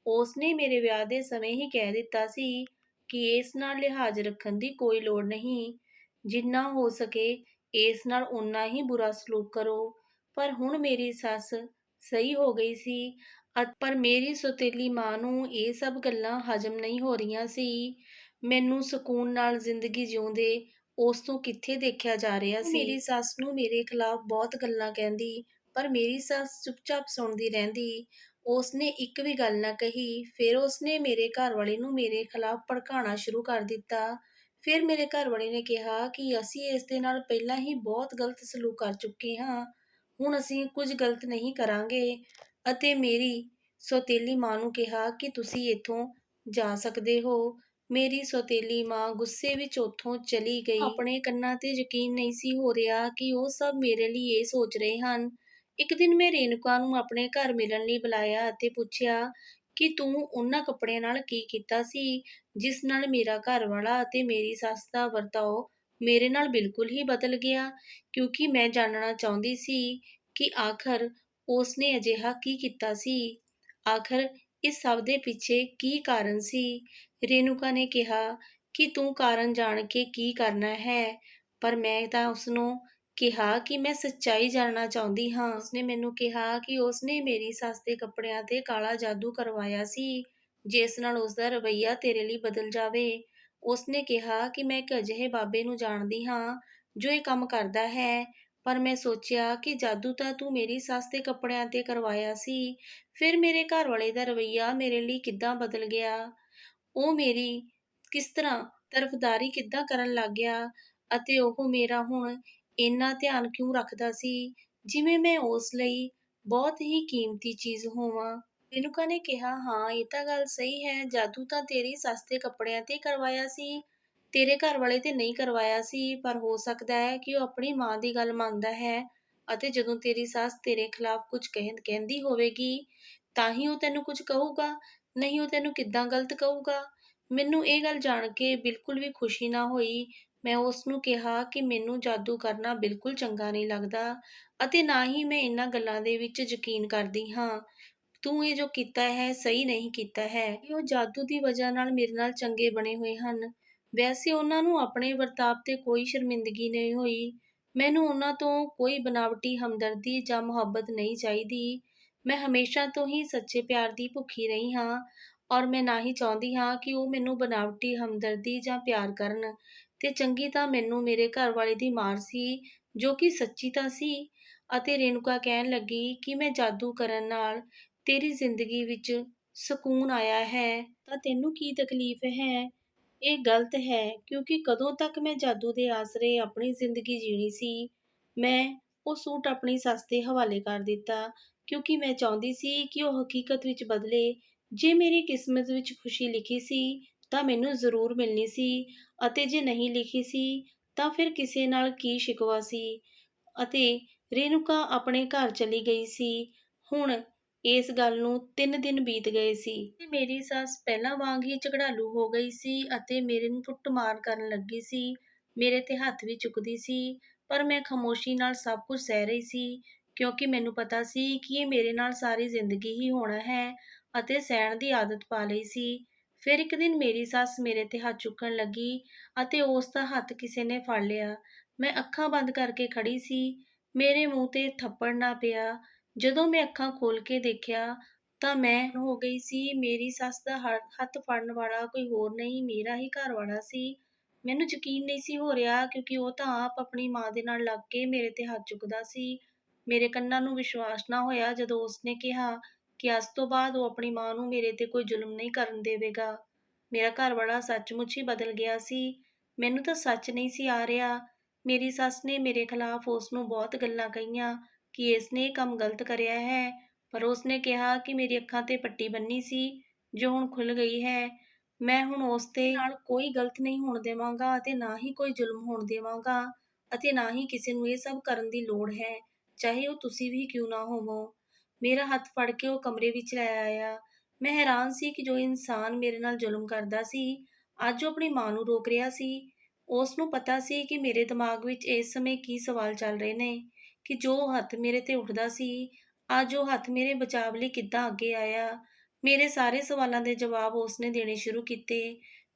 S1: ਉਸਨੇ ਮੇਰੇ ਵਿਆਹ ਦੇ ਸਮੇਂ ਹੀ ਕਹਿ ਦਿੱਤਾ ਸੀ ਕਿ ਇਸ ਨਾਲ ਲਿਹਾਜ਼ ਰੱਖਣ ਦੀ ਕੋਈ ਲੋੜ ਨਹੀਂ, ਜਿੰਨਾ ਹੋ ਸਕੇ ਇਸ ਨਾਲ ਓਨਾ ਹੀ ਬੁਰਾ ਸਲੂਕ ਕਰੋ। ਪਰ ਹੁਣ ਮੇਰੀ ਸੱਸ ਸਹੀ ਹੋ ਗਈ ਸੀ ਪਰ ਮੇਰੀ ਸੌਤੇਲੀ ਮਾਂ ਨੂੰ ਇਹ ਸਭ ਗੱਲਾਂ ਹਜ਼ਮ ਨਹੀਂ ਹੋ ਰਹੀਆਂ ਸੀ। ਮੈਨੂੰ ਸਕੂਨ ਨਾਲ ਜ਼ਿੰਦਗੀ ਜਿਉਂਦੇ ਉਸ ਤੋਂ ਕਿੱਥੇ ਦੇਖਿਆ ਜਾ ਰਿਹਾ ਸੀ। ਮੇਰੀ ਸੱਸ ਨੂੰ ਮੇਰੇ ਖਿਲਾਫ ਬਹੁਤ ਗੱਲਾਂ ਕਹਿੰਦੀ ਪਰ ਮੇਰੀ ਸੱਸ ਚੁੱਪਚਾਪ ਸੁਣਦੀ ਰਹਿੰਦੀ। ਉਸਨੇ ਇੱਕ ਵੀ ਗੱਲ ਨਾ ਕਹੀ। ਫਿਰ ਉਸਨੇ ਮੇਰੇ ਘਰ ਵਾਲੇ ਨੂੰ ਮੇਰੇ ਖਿਲਾਫ ਭੜਕਾਉਣਾ ਸ਼ੁਰੂ ਕਰ ਦਿੱਤਾ। ਫਿਰ ਮੇਰੇ ਘਰ ਵਾਲੇ ਨੇ ਕਿਹਾ ਕਿ ਅਸੀਂ ਇਸ ਦੇ ਨਾਲ ਪਹਿਲਾਂ ਹੀ ਬਹੁਤ ਗਲਤ ਸਲੂਕ ਕਰ ਚੁੱਕੇ ਹਾਂ, ਹੁਣ ਅਸੀਂ ਕੁਝ ਗਲਤ ਨਹੀਂ ਕਰਾਂਗੇ ਅਤੇ ਮੇਰੀ ਸੌਤੇਲੀ ਮਾਂ ਨੂੰ ਕਿਹਾ ਕਿ ਤੁਸੀਂ ਇੱਥੋਂ ਜਾ ਸਕਦੇ ਹੋ। ਮੇਰੀ ਸੌਤੇਲੀ ਮਾਂ ਗੁੱਸੇ ਵਿੱਚ ਉੱਥੋਂ ਚਲੀ ਗਈ। ਆਪਣੇ ਕੰਨਾਂ ਤੇ ਯਕੀਨ ਨਹੀਂ ਸੀ ਹੋ ਰਿਹਾ ਕਿ ਉਹ ਸਭ ਮੇਰੇ ਲਈ ਇਹ ਸੋਚ ਰਹੇ ਹਨ। ਇੱਕ ਦਿਨ ਮੈਂ ਰੇਨੂਕਾ ਨੂੰ ਆਪਣੇ ਘਰ ਮਿਲਣ ਲਈ ਬੁਲਾਇਆ ਅਤੇ ਪੁੱਛਿਆ ਕਿ ਤੂੰ ਉਹਨਾਂ ਕੱਪੜਿਆਂ ਨਾਲ ਕੀ ਕੀਤਾ ਸੀ ਜਿਸ ਨਾਲ ਮੇਰਾ ਘਰ ਵਾਲਾ ਅਤੇ ਮੇਰੀ ਸੱਸ ਦਾ ਵਰਤਾਓ ਮੇਰੇ ਨਾਲ ਬਿਲਕੁਲ ਹੀ ਬਦਲ ਗਿਆ, ਕਿਉਂਕਿ ਮੈਂ ਜਾਣਨਾ ਚਾਹੁੰਦੀ ਸੀ ਕਿ ਆਖਰ ਉਸਨੇ ਅਜਿਹਾ ਕੀ ਕੀਤਾ ਸੀ। ਆਖਰ ਇਸ ਸਭ ਦੇ ਪਿੱਛੇ ਕੀ ਕਾਰਨ ਸੀ। ਰੇਨੂਕਾ ਨੇ ਕਿਹਾ ਕਿ ਤੂੰ ਕਾਰਨ ਜਾਣ ਕੇ ਕੀ ਕਰਨਾ ਹੈ, ਪਰ ਮੈਂ ਤਾਂ ਉਸਨੂੰ ਕਿਹਾ ਕਿ ਮੈਂ ਸੱਚਾਈ ਜਾਣਨਾ ਚਾਹੁੰਦੀ ਹਾਂ। ਉਸਨੇ ਮੈਨੂੰ ਕਿਹਾ ਕਿ ਉਸਨੇ ਮੇਰੀ ਸੱਸ ਦੇ ਕੱਪੜਿਆਂ ਤੇ ਕਾਲਾ ਜਾਦੂ ਕਰਵਾਇਆ ਸੀ ਜਿਸ ਨਾਲ ਉਸਦਾ ਰਵੱਈਆ ਤੇਰੇ ਲਈ ਬਦਲ ਜਾਵੇ। ਉਸਨੇ ਕਿਹਾ ਕਿ ਮੈਂ ਇੱਕ ਅਜਿਹੇ ਬਾਬੇ ਨੂੰ ਜਾਣਦੀ ਹਾਂ ਜੋ ਇਹ ਕੰਮ ਕਰਦਾ ਹੈ, ਪਰ ਮੈਂ ਸੋਚਿਆ ਕਿ ਜਾਦੂ ਤਾਂ ਤੂੰ ਮੇਰੀ ਸੱਸ ਦੇ ਕੱਪੜਿਆਂ ਤੇ ਕਰਵਾਇਆ ਸੀ, ਫਿਰ ਮੇਰੇ ਘਰ ਵਾਲੇ ਦਾ ਰਵੱਈਆ ਮੇਰੇ ਲਈ ਕਿੱਦਾਂ ਬਦਲ ਗਿਆ। ਉਹ ਮੇਰੀ ਕਿਸ ਤਰ੍ਹਾਂ ਤਰਫਦਾਰੀ ਕਿੱਦਾਂ ਕਰਨ ਲੱਗ ਗਿਆ ਅਤੇ ਉਹ ਮੇਰਾ ਹੁਣ ਇੰਨਾ ਧਿਆਨ ਕਿਉਂ ਰੱਖਦਾ ਸੀ, ਜਿਵੇਂ ਮੈਂ ਉਸ ਲਈ ਬਹੁਤ ਹੀ ਕੀਮਤੀ ਚੀਜ਼ ਹੋਵਾਂ। ਰੇਨੂਕਾ ਨੇ ਕਿਹਾ, ਹਾਂ ਇਹ ਤਾਂ ਗੱਲ ਸਹੀ ਹੈ, ਜਾਦੂ ਤਾਂ ਤੇਰੀ ਸੱਸ ਦੇ ਕੱਪੜਿਆਂ ਤੇ ਕਰਵਾਇਆ ਸੀ, ਤੇਰੇ ਘਰ ਵਾਲੇ ਤੇ ਨਹੀਂ ਕਰਵਾਇਆ ਸੀ, ਪਰ ਹੋ ਸਕਦਾ ਹੈ ਕਿ ਉਹ ਆਪਣੀ ਮਾਂ ਦੀ ਗੱਲ ਮੰਨਦਾ ਹੈ ਅਤੇ ਜਦੋਂ ਤੇਰੀ ਸੱਸ ਤੇਰੇ ਖਿਲਾਫ ਕੁਝ ਕਹਿੰਦੀ ਹੋਵੇਗੀ ਤਾਂ ਹੀ ਉਹ ਤੈਨੂੰ ਕੁਝ ਕਹੂਗਾ, ਨਹੀਂ ਉਹ ਤੈਨੂੰ ਕਿੱਦਾਂ ਗਲਤ ਕਹੂਗਾ। ਮੈਨੂੰ ਇਹ ਗੱਲ ਜਾਣ ਕੇ ਬਿਲਕੁਲ ਵੀ ਖੁਸ਼ੀ ਨਾ ਹੋਈ। ਮੈਂ ਉਸ ਨੂੰ ਕਿਹਾ ਕਿ ਮੈਨੂੰ ਜਾਦੂ ਕਰਨਾ ਬਿਲਕੁਲ ਚੰਗਾ ਨਹੀਂ ਲੱਗਦਾ ਅਤੇ ਨਾ ਹੀ ਮੈਂ ਇਹਨਾਂ ਗੱਲਾਂ ਦੇ ਵਿੱਚ ਯਕੀਨ ਕਰਦੀ ਹਾਂ। ਤੂੰ ਇਹ ਜੋ ਕੀਤਾ ਹੈ ਸਹੀ ਨਹੀਂ ਕੀਤਾ ਹੈ। ਉਹ ਜਾਦੂ ਦੀ ਵਜ੍ਹਾ ਨਾਲ ਮੇਰੇ ਨਾਲ ਚੰਗੇ ਬਣੇ ਹੋਏ ਹਨ। ਵੈਸੇ ਉਹਨਾਂ ਨੂੰ ਆਪਣੇ ਵਰਤਾਵ ਤੇ ਕੋਈ ਸ਼ਰਮਿੰਦਗੀ ਨਹੀਂ ਹੋਈ। ਮੈਨੂੰ ਉਹਨਾਂ ਤੋਂ ਕੋਈ ਬਨਾਵਟੀ ਹਮਦਰਦੀ ਜਾਂ ਮੁਹੱਬਤ ਨਹੀਂ ਚਾਹੀਦੀ। ਮੈਂ ਹਮੇਸ਼ਾ ਤੋਂ ਹੀ ਸੱਚੇ ਪਿਆਰ ਦੀ ਭੁੱਖੀ ਰਹੀ ਹਾਂ ਔਰ ਮੈਂ ਨਾ ਹੀ ਚਾਹੁੰਦੀ ਹਾਂ ਕਿ ਉਹ ਮੈਨੂੰ ਬਨਾਵਟੀ ਹਮਦਰਦੀ ਜਾਂ ਪਿਆਰ ਕਰਨ। ਤੇ ਚੰਗੀ ਤਾਂ ਮੈਨੂੰ ਮੇਰੇ ਘਰ ਵਾਲੇ ਦੀ ਮਾਰ ਸੀ ਜੋ ਕਿ ਸੱਚੀ ਤਾਂ ਸੀ। ਅਤੇ ਰੇਨੂਕਾ ਕਹਿਣ ਲੱਗੀ ਕਿ ਮੈਂ ਜਾਦੂ ਕਰਨ ਨਾਲ ਤੇਰੀ ਜ਼ਿੰਦਗੀ ਵਿੱਚ ਸਕੂਨ ਆਇਆ ਹੈ ਤਾਂ ਤੈਨੂੰ ਕੀ ਤਕਲੀਫ਼ ਹੈ? ਇਹ ਗਲਤ ਹੈ ਕਿਉਂਕਿ ਕਦੋਂ ਤੱਕ ਮੈਂ ਜਾਦੂ ਦੇ ਆਸਰੇ ਆਪਣੀ ਜ਼ਿੰਦਗੀ ਜੀਣੀ ਸੀ। ਮੈਂ ਉਹ ਸੂਟ ਆਪਣੀ ਸੱਸ ਦੇ ਹਵਾਲੇ ਕਰ ਦਿੱਤਾ ਕਿਉਂਕਿ ਮੈਂ ਚਾਹੁੰਦੀ ਸੀ ਕਿ ਉਹ ਹਕੀਕਤ ਵਿੱਚ ਬਦਲੇ। ਜੇ ਮੇਰੀ ਕਿਸਮਤ ਵਿੱਚ ਖੁਸ਼ੀ ਲਿਖੀ ਸੀ ਤਾਂ ਮੈਨੂੰ ਜ਼ਰੂਰ ਮਿਲਣੀ ਸੀ ਅਤੇ ਜੇ ਨਹੀਂ ਲਿਖੀ ਸੀ ਤਾਂ ਫਿਰ ਕਿਸੇ ਨਾਲ ਕੀ ਸ਼ਿਕਵਾ ਸੀ। ਅਤੇ ਰੇਣੂਕਾ ਆਪਣੇ ਘਰ ਚਲੀ ਗਈ ਸੀ। ਹੁਣ ਇਸ ਗੱਲ ਨੂੰ 3 ਦਿਨ ਬੀਤ ਗਏ ਸੀ ਤੇ ਮੇਰੀ ਸੱਸ ਪਹਿਲਾਂ ਵਾਂਗ ਹੀ ਝਗੜਾਲੂ ਹੋ ਗਈ ਸੀ ਅਤੇ ਮੇਰੇ ਨੂੰ ਕੁੱਟਮਾਰ ਕਰਨ ਲੱਗੀ ਸੀ। ਮੇਰੇ ਤੇ ਹੱਥ ਵੀ ਚੁੱਕਦੀ ਸੀ, ਪਰ ਮੈਂ ਖਾਮੋਸ਼ੀ ਨਾਲ ਸਭ ਕੁਝ ਸਹਿ ਰਹੀ ਸੀ ਕਿਉਂਕਿ ਮੈਨੂੰ ਪਤਾ ਸੀ ਕਿ ਇਹ ਮੇਰੇ ਨਾਲ ਸਾਰੀ ਜ਼ਿੰਦਗੀ ਹੀ ਹੋਣਾ ਹੈ ਅਤੇ ਸਹਿਣ ਦੀ ਆਦਤ ਪਾ ਲਈ ਸੀ। ਫਿਰ ਇੱਕ ਦਿਨ ਮੇਰੀ ਸੱਸ ਮੇਰੇ ਤੇ ਹੱਥ ਚੁੱਕਣ ਲੱਗੀ ਅਤੇ ਉਸ ਦਾ ਹੱਥ ਕਿਸੇ ਨੇ ਫੜ ਲਿਆ। ਮੈਂ ਅੱਖਾਂ ਬੰਦ ਕਰਕੇ ਖੜੀ ਸੀ। ਮੇਰੇ ਮੂੰਹ ਤੇ ਥੱਪੜ ਨਾ ਪਿਆ। ਜਦੋਂ ਮੈਂ ਅੱਖਾਂ ਖੋਲ੍ਹ ਕੇ ਦੇਖਿਆ ਤਾਂ ਮੈਂ ਹੋ ਗਈ ਸੀ। ਮੇਰੀ ਸੱਸ ਦਾ ਹੱਥ ਫੜਨ ਵਾਲਾ ਕੋਈ ਹੋਰ ਨਹੀਂ, ਮੇਰਾ ਹੀ ਘਰਵਾਲਾ ਸੀ। ਮੈਨੂੰ ਯਕੀਨ ਨਹੀਂ ਸੀ ਹੋ ਰਿਹਾ ਕਿਉਂਕਿ ਉਹ ਤਾਂ ਆਪ ਆਪਣੀ ਮਾਂ ਦੇ ਨਾਲ ਲੱਗ ਕੇ ਮੇਰੇ ਤੇ ਹੱਥ ਚੁੱਕਦਾ ਸੀ। ਮੇਰੇ ਕੰਨਾਂ ਨੂੰ ਵਿਸ਼ਵਾਸ ਨਾ ਹੋਇਆ ਜਦੋਂ ਉਸਨੇ ਕਿਹਾ ਕਿ ਅੱਜ ਤੋਂ ਬਾਅਦ ਉਹ ਆਪਣੀ ਮਾਂ ਨੂੰ ਮੇਰੇ ਤੇ ਕੋਈ ਜ਼ੁਲਮ ਨਹੀਂ ਕਰਨ ਦੇਵੇਗਾ। ਮੇਰਾ ਘਰਵਾਲਾ ਸੱਚਮੁੱਚ ਹੀ ਬਦਲ ਗਿਆ ਸੀ। ਮੈਨੂੰ ਤਾਂ ਸੱਚ ਨਹੀਂ ਸੀ ਆ ਰਿਹਾ। ਮੇਰੀ ਸੱਸ ਨੇ ਮੇਰੇ ਖਿਲਾਫ ਉਸ ਨੂੰ ਬਹੁਤ ਗੱਲਾਂ ਕਹੀਆਂ ਕਿ ਇਸ ਨੇ ਇਹ ਕੰਮ ਗਲਤ ਕਰਿਆ ਹੈ, ਪਰ ਉਸਨੇ ਕਿਹਾ ਕਿ ਮੇਰੀ ਅੱਖਾਂ ਤੇ ਪੱਟੀ ਬੰਨ੍ਹੀ ਸੀ ਜੋ ਹੁਣ ਖੁੱਲ੍ਹ ਗਈ ਹੈ। ਮੈਂ ਹੁਣ ਉਸ ਦੇ ਨਾਲ ਕੋਈ ਗਲਤ ਨਹੀਂ ਹੋਣ ਦੇਵਾਂਗਾ ਅਤੇ ਨਾ ਹੀ ਕੋਈ ਜ਼ੁਲਮ ਹੋਣ ਦੇਵਾਂਗਾ ਅਤੇ ਨਾ ਹੀ ਕਿਸੇ ਨੂੰ ਇਹ ਸਭ ਕਰਨ ਦੀ ਲੋੜ ਹੈ, ਚਾਹੇ ਉਹ ਤੁਸੀਂ ਵੀ ਕਿਉਂ ਨਾ ਹੋਵੋ। ਮੇਰਾ ਹੱਥ ਫੜ ਕੇ ਉਹ ਕਮਰੇ ਵਿੱਚ ਲੈ ਆਇਆ। ਮੈਂ ਹੈਰਾਨ ਸੀ ਕਿ ਜੋ ਇਨਸਾਨ ਮੇਰੇ ਨਾਲ ਜ਼ੁਲਮ ਕਰਦਾ ਸੀ, ਅੱਜ ਉਹ ਆਪਣੀ ਮਾਂ ਨੂੰ ਰੋਕ ਰਿਹਾ ਸੀ। ਉਸ ਨੂੰ ਪਤਾ ਸੀ ਕਿ ਮੇਰੇ ਦਿਮਾਗ ਵਿੱਚ ਇਸ ਸਮੇਂ ਕੀ ਸਵਾਲ ਚੱਲ ਰਹੇ ਨੇ, ਕਿ ਜੋ ਹੱਥ ਮੇਰੇ ਤੇ ਉੱਠਦਾ ਸੀ, ਅੱਜ ਉਹ ਹੱਥ ਮੇਰੇ ਬਚਾਵ ਲਈ ਕਿੱਦਾਂ ਅੱਗੇ ਆਇਆ। ਮੇਰੇ ਸਾਰੇ ਸਵਾਲਾਂ ਦੇ ਜਵਾਬ ਉਸਨੇ ਦੇਣੇ ਸ਼ੁਰੂ ਕੀਤੇ।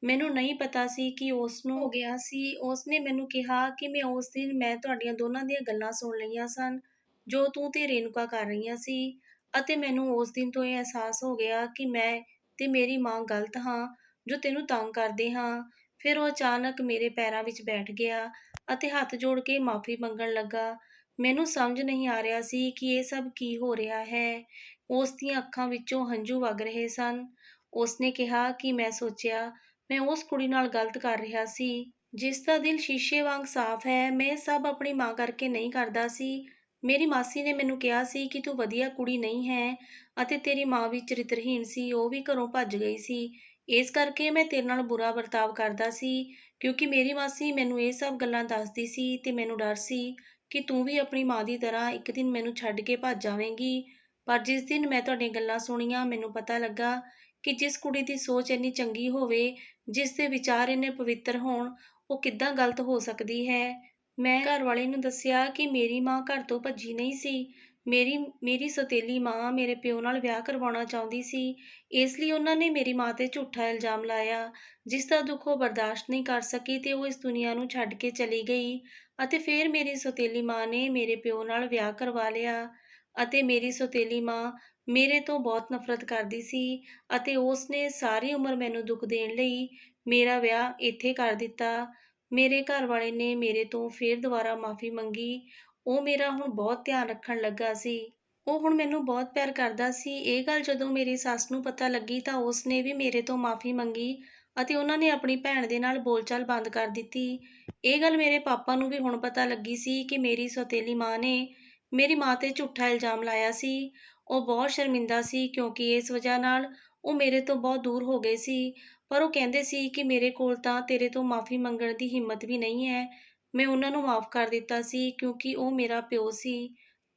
S1: ਮੈਨੂੰ ਨਹੀਂ ਪਤਾ ਸੀ ਕਿ ਉਸ ਨੂੰ ਹੋ ਗਿਆ ਸੀ। ਉਸਨੇ ਮੈਨੂੰ ਕਿਹਾ ਕਿ ਮੈਂ ਤੁਹਾਡੀਆਂ ਦੋਨਾਂ ਦੀਆਂ ਗੱਲਾਂ ਸੁਣ ਲਈਆਂ ਸਨ, ਜੋ ਤੂੰ ਤੇ ਰੇਣੂਕਾ ਕਰ ਰਹੀਆਂ ਸੀ, ਅਤੇ ਮੈਨੂੰ ਉਸ ਦਿਨ ਤੋਂ ਇਹ ਅਹਿਸਾਸ ਹੋ ਗਿਆ ਕਿ ਮੈਂ ਤੇ ਮੇਰੀ ਮਾਂ ਗਲਤ ਹਾਂ, ਜੋ ਤੈਨੂੰ ਤੰਗ ਕਰਦੇ ਹਾਂ। ਫਿਰ ਉਹ ਅਚਾਨਕ ਮੇਰੇ ਪੈਰਾਂ ਵਿੱਚ ਬੈਠ ਗਿਆ ਅਤੇ ਹੱਥ ਜੋੜ ਕੇ ਮਾਫ਼ੀ ਮੰਗਣ ਲੱਗਾ। ਮੈਨੂੰ ਸਮਝ ਨਹੀਂ ਆ ਰਿਹਾ ਸੀ ਕਿ ਇਹ ਸਭ ਕੀ ਹੋ ਰਿਹਾ ਹੈ। ਉਸ ਦੀਆਂ ਅੱਖਾਂ ਵਿੱਚੋਂ ਹੰਝੂ ਵਗ ਰਹੇ ਸਨ। ਉਸਨੇ ਕਿਹਾ ਕਿ ਮੈਂ ਸੋਚਿਆ ਮੈਂ ਉਸ ਕੁੜੀ ਨਾਲ ਗਲਤ ਕਰ ਰਿਹਾ ਸੀ, ਜਿਸ ਦਾ ਦਿਲ ਸ਼ੀਸ਼ੇ ਵਾਂਗ ਸਾਫ਼ ਹੈ। ਮੈਂ ਇਹ ਸਭ ਆਪਣੀ ਮਾਂ ਕਰਕੇ ਨਹੀਂ ਕਰਦਾ ਸੀ। ਮੇਰੀ ਮਾਸੀ ਨੇ ਮੈਨੂੰ ਕਿਹਾ ਸੀ ਕਿ ਤੂੰ ਵਧੀਆ ਕੁੜੀ ਨਹੀਂ ਹੈ ਅਤੇ ਤੇਰੀ ਮਾਂ ਵੀ ਚਰਿੱਤਰਹੀਣ ਸੀ, ਉਹ ਵੀ ਘਰੋਂ ਭੱਜ ਗਈ ਸੀ। ਇਸ ਕਰਕੇ ਮੈਂ ਤੇਰੇ ਨਾਲ ਬੁਰਾ ਵਰਤਾਵ ਕਰਦਾ ਸੀ ਕਿਉਂਕਿ ਮੇਰੀ ਮਾਸੀ ਮੈਨੂੰ ਇਹ ਸਭ ਗੱਲਾਂ ਦੱਸਦੀ ਸੀ ਤੇ ਮੈਨੂੰ ਡਰ ਸੀ ਕਿ ਤੂੰ ਵੀ ਆਪਣੀ ਮਾਂ ਦੀ ਤਰ੍ਹਾਂ ਇੱਕ ਦਿਨ ਮੈਨੂੰ ਛੱਡ ਕੇ ਭੱਜ ਜਾਵੇਂਗੀ। ਪਰ ਜਿਸ ਦਿਨ ਮੈਂ ਤੁਹਾਡੀਆਂ ਗੱਲਾਂ ਸੁਣੀਆਂ, ਮੈਨੂੰ ਪਤਾ ਲੱਗਾ ਕਿ ਜਿਸ ਕੁੜੀ ਦੀ ਸੋਚ ਇੰਨੀ ਚੰਗੀ ਹੋਵੇ, ਜਿਸ ਦੇ ਵਿਚਾਰ ਇੰਨੇ ਪਵਿੱਤਰ ਹੋਣ, ਉਹ ਕਿੱਦਾਂ ਗਲਤ ਹੋ ਸਕਦੀ ਹੈ। ਮੈਂ ਘਰਵਾਲੇ ਨੂੰ ਦੱਸਿਆ ਕਿ ਮੇਰੀ ਮਾਂ ਘਰ ਤੋਂ ਭੱਜੀ ਨਹੀਂ ਸੀ। ਮੇਰੀ ਸੌਤੇਲੀ ਮਾਂ ਮੇਰੇ ਪਿਓ ਨਾਲ ਵਿਆਹ ਕਰਵਾਉਣਾ ਚਾਹੁੰਦੀ ਸੀ। ਇਸ ਲਈ ਉਹਨਾਂ ਨੇ ਮੇਰੀ ਮਾਂ ਤੇ ਝੂਠਾ ਇਲਜ਼ਾਮ ਲਾਇਆ, ਜਿਸ ਦਾ ਦੁੱਖ ਉਹ ਬਰਦਾਸ਼ਤ ਨਹੀਂ ਕਰ ਸਕੀ ਤੇ ਉਹ ਇਸ ਦੁਨੀਆ ਨੂੰ ਛੱਡ ਕੇ ਚਲੀ ਗਈ। ਅਤੇ ਫਿਰ ਮੇਰੀ ਸੌਤੇਲੀ ਮਾਂ ਨੇ ਮੇਰੇ ਪਿਓ ਨਾਲ ਵਿਆਹ ਕਰਵਾ ਲਿਆ ਅਤੇ ਮੇਰੀ ਸੌਤੇਲੀ ਮਾਂ ਮੇਰੇ ਤੋਂ ਬਹੁਤ ਨਫ਼ਰਤ ਕਰਦੀ ਸੀ ਅਤੇ ਉਸ ਨੇ ਸਾਰੀ ਉਮਰ ਮੈਨੂੰ ਦੁੱਖ ਦੇਣ ਲਈ ਮੇਰਾ ਵਿਆਹ ਇੱਥੇ ਕਰ ਦਿੱਤਾ। ਮੇਰੇ ਘਰਵਾਲੇ ਨੇ ਮੇਰੇ ਤੋਂ ਫਿਰ ਦੁਬਾਰਾ ਮਾਫ਼ੀ ਮੰਗੀ। ਉਹ ਮੇਰਾ ਹੁਣ ਬਹੁਤ ਧਿਆਨ ਰੱਖਣ ਲੱਗਾ ਸੀ। ਉਹ ਹੁਣ ਮੈਨੂੰ ਬਹੁਤ ਪਿਆਰ ਕਰਦਾ ਸੀ। ਇਹ ਗੱਲ ਜਦੋਂ ਮੇਰੀ ਸੱਸ ਨੂੰ ਪਤਾ ਲੱਗੀ ਤਾਂ ਉਸ ਨੇ ਵੀ ਮੇਰੇ ਤੋਂ ਮਾਫ਼ੀ ਮੰਗੀ ਅਤੇ ਉਹਨਾਂ ਨੇ ਆਪਣੀ ਭੈਣ ਦੇ ਨਾਲ ਬੋਲਚਾਲ ਬੰਦ ਕਰ ਦਿੱਤੀ। ਇਹ ਗੱਲ ਮੇਰੇ ਪਾਪਾ ਨੂੰ ਵੀ ਹੁਣ ਪਤਾ ਲੱਗੀ ਸੀ ਕਿ ਮੇਰੀ ਸੌਤੇਲੀ ਮਾਂ ਨੇ ਮੇਰੀ ਮਾਂ ਤੇ ਝੂਠਾ ਇਲਜ਼ਾਮ ਲਾਇਆ ਸੀ। ਉਹ ਬਹੁਤ ਸ਼ਰਮਿੰਦਾ ਸੀ ਕਿਉਂਕਿ ਇਸ ਵਜ੍ਹਾ ਨਾਲ ਉਹ ਮੇਰੇ ਤੋਂ ਬਹੁਤ ਦੂਰ ਹੋ ਗਏ ਸੀ, ਪਰ ਉਹ ਕਹਿੰਦੇ ਸੀ ਕਿ ਮੇਰੇ ਕੋਲ ਤਾਂ ਤੇਰੇ ਤੋਂ ਮਾਫ਼ੀ ਮੰਗਣ ਦੀ ਹਿੰਮਤ ਵੀ ਨਹੀਂ ਹੈ। ਮੈਂ ਉਹਨਾਂ ਨੂੰ ਮਾਫ਼ ਕਰ ਦਿੱਤਾ ਸੀ ਕਿਉਂਕਿ ਉਹ ਮੇਰਾ ਪਿਓ ਸੀ।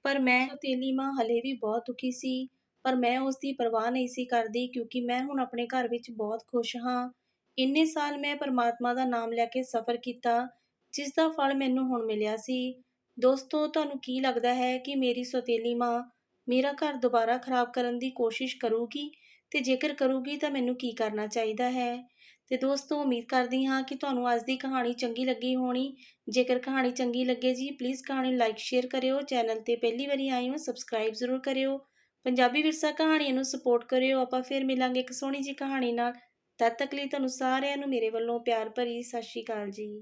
S1: ਪਰ ਮੈਂ ਸੌਤੇਲੀ ਮਾਂ ਹਲੇ ਵੀ ਬਹੁਤ ਦੁਖੀ ਸੀ, ਪਰ ਮੈਂ ਉਸ ਦੀ ਪਰਵਾਹ ਨਹੀਂ ਸੀ ਕਰਦੀ ਕਿਉਂਕਿ ਮੈਂ ਹੁਣ ਆਪਣੇ ਘਰ ਵਿੱਚ ਬਹੁਤ ਖੁਸ਼ ਹਾਂ। ਇੰਨੇ ਸਾਲ ਮੈਂ ਪਰਮਾਤਮਾ ਦਾ ਨਾਮ ਲੈ ਕੇ ਸਫ਼ਰ ਕੀਤਾ, ਜਿਸ ਦਾ ਫਲ ਮੈਨੂੰ ਹੁਣ ਮਿਲਿਆ ਸੀ। ਦੋਸਤੋ, ਤੁਹਾਨੂੰ ਕੀ ਲੱਗਦਾ ਹੈ ਕਿ ਮੇਰੀ ਸੌਤੇਲੀ ਮਾਂ ਮੇਰਾ ਘਰ ਦੁਬਾਰਾ ਖਰਾਬ ਕਰਨ ਦੀ ਕੋਸ਼ਿਸ਼ ਕਰੂਗੀ, ਤੇ ਜੇਕਰ ਕਰੂਗੀ ਤਾਂ ਮੈਨੂੰ ਕੀ ਕਰਨਾ ਚਾਹੀਦਾ ਹੈ? ਤੇ ਦੋਸਤੋ, ਉਮੀਦ ਕਰਦੀ ਹਾਂ ਕਿ ਤੁਹਾਨੂੰ ਅੱਜ ਦੀ ਕਹਾਣੀ ਚੰਗੀ ਲੱਗੀ ਹੋਣੀ। ਜੇਕਰ ਕਹਾਣੀ ਚੰਗੀ ਲੱਗੇ ਜੀ, ਪਲੀਜ਼ ਕਹਾਣੀ ਨੂੰ ਲਾਈਕ ਸ਼ੇਅਰ ਕਰਿਓ। ਚੈਨਲ ਤੇ ਪਹਿਲੀ ਵਾਰੀ ਆਏ ਹੋ, ਸਬਸਕ੍ਰਾਈਬ ਜ਼ਰੂਰ ਕਰਿਓ। ਪੰਜਾਬੀ ਵਿਰਸਾ ਕਹਾਣੀਆਂ ਨੂੰ ਸਪੋਰਟ ਕਰਿਓ। ਆਪਾਂ ਫਿਰ ਮਿਲਾਂਗੇ ਇੱਕ ਸੋਹਣੀ ਜਿਹੀ ਕਹਾਣੀ ਨਾਲ। ਤਦ ਤੱਕ ਲਈ ਤੁਹਾਨੂੰ ਸਾਰਿਆਂ ਨੂੰ ਮੇਰੇ ਵੱਲੋਂ ਪਿਆਰ ਭਰੀ ਸਤਿ ਸ਼੍ਰੀ ਅਕਾਲ ਜੀ।